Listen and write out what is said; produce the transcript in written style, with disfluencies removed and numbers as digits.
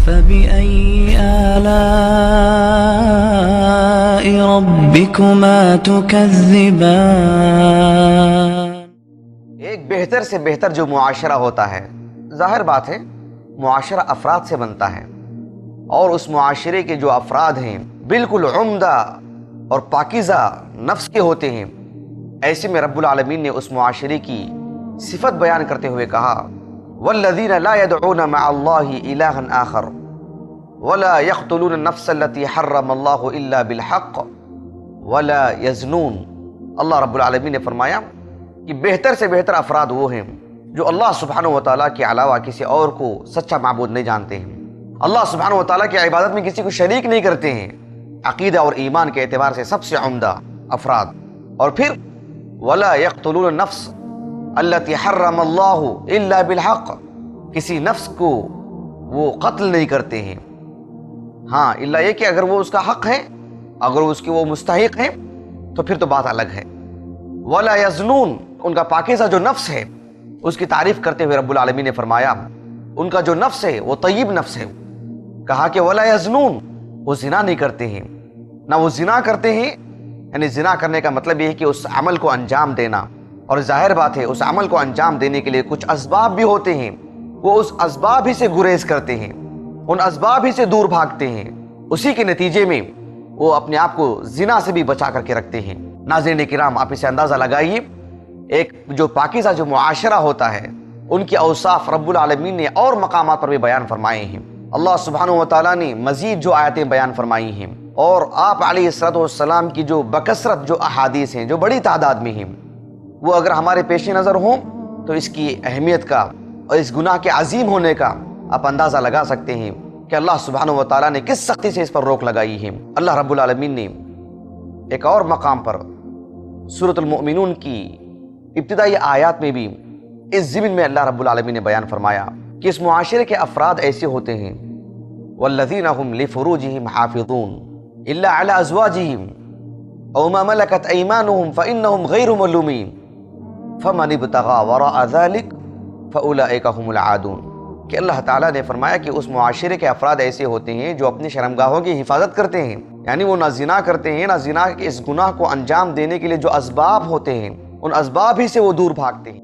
فبأي آلاء ربكما تكذبان۔ ایک بہتر سے بہتر جو معاشرہ ہوتا ہے، ظاہر بات ہے معاشرہ افراد سے بنتا ہے، اور اس معاشرے کے جو افراد ہیں بالکل عمدہ اور پاکیزہ نفس کے ہوتے ہیں۔ ایسے میں رب العالمین نے اس معاشرے کی صفت بیان کرتے ہوئے کہا والذین لا يدعون مع اللہ الہا آخر ولا يقتلون النفس التي حرم اللہ الا بالحق ولا يزنون۔ اللہ رب العالمین نے فرمایا کہ بہتر سے بہتر افراد وہ ہیں جو اللہ سبحانہ وتعالیٰ کے علاوہ کسی اور کو سچا معبود نہیں جانتے ہیں، اللہ سبحانہ وتعالیٰ کی عبادت میں کسی کو شریک نہیں کرتے ہیں، عقیدہ اور ایمان کے اعتبار سے سب سے عمدہ افراد۔ اور پھر ولا يقتلون النفس التي حرم اللہ الا بالحق، کسی نفس کو وہ قتل نہیں کرتے ہیں، ہاں الا یہ کہ اگر وہ اس کا حق ہے، اگر اس کے وہ مستحق ہیں تو پھر تو بات الگ ہے۔ ولا یزنون، ان کا پاکیزہ جو نفس ہے اس کی تعریف کرتے ہوئے رب العالمین نے فرمایا ان کا جو نفس ہے وہ طیب نفس ہے، کہا کہ ولا یزنون، وہ زنا نہیں کرتے ہیں، نہ وہ زنا کرتے ہیں، یعنی زنا کرنے کا مطلب یہ ہے کہ اس عمل کو انجام دینا، اور ظاہر بات ہے اس عمل کو انجام دینے کے لیے کچھ اسباب بھی ہوتے ہیں، وہ اس اسباب ہی سے گریز کرتے ہیں، ان اسباب ہی سے دور بھاگتے ہیں، اسی کے نتیجے میں وہ اپنے آپ کو زنا سے بھی بچا کر کے رکھتے ہیں۔ ناظرین کرام، آپ اسے اندازہ لگائیے، ایک جو پاکیزہ جو معاشرہ ہوتا ہے ان کی اوصاف رب العالمین نے اور مقامات پر بھی بیان فرمائے ہیں۔ اللہ سبحانہ وتعالیٰ نے مزید جو آیتیں بیان فرمائی ہیں، اور آپ علیہ الصلوۃ والسلام کی جو بکثرت جو احادیث ہیں جو بڑی تعداد میں ہیں، وہ اگر ہمارے پیش نظر ہوں تو اس کی اہمیت کا اور اس گناہ کے عظیم ہونے کا آپ اندازہ لگا سکتے ہیں کہ اللہ سبحانہ وتعالیٰ نے کس سختی سے اس پر روک لگائی ہے۔ اللہ رب العالمین نے ایک اور مقام پر سورۃ المؤمنون کی ابتدائی آیات میں بھی اس ضمن میں اللہ رب العالمین نے بیان فرمایا کہ اس معاشرے کے افراد ایسے ہوتے ہیں والذین هم لفروجهم حافظون الا علی ازواجهم او ما ملکت ایمانهم فانهم غیر ملومین فمن ابتغى وراء ذلك فاولئک هم العادون، کہ اللہ تعالیٰ نے فرمایا کہ اس معاشرے کے افراد ایسے ہوتے ہیں جو اپنی شرمگاہوں کی حفاظت کرتے ہیں، یعنی وہ نہ زنا کرتے ہیں، نہ زنا کے اس گناہ کو انجام دینے کے لیے جو اسباب ہوتے ہیں ان اسباب ہی سے وہ دور بھاگتے ہیں،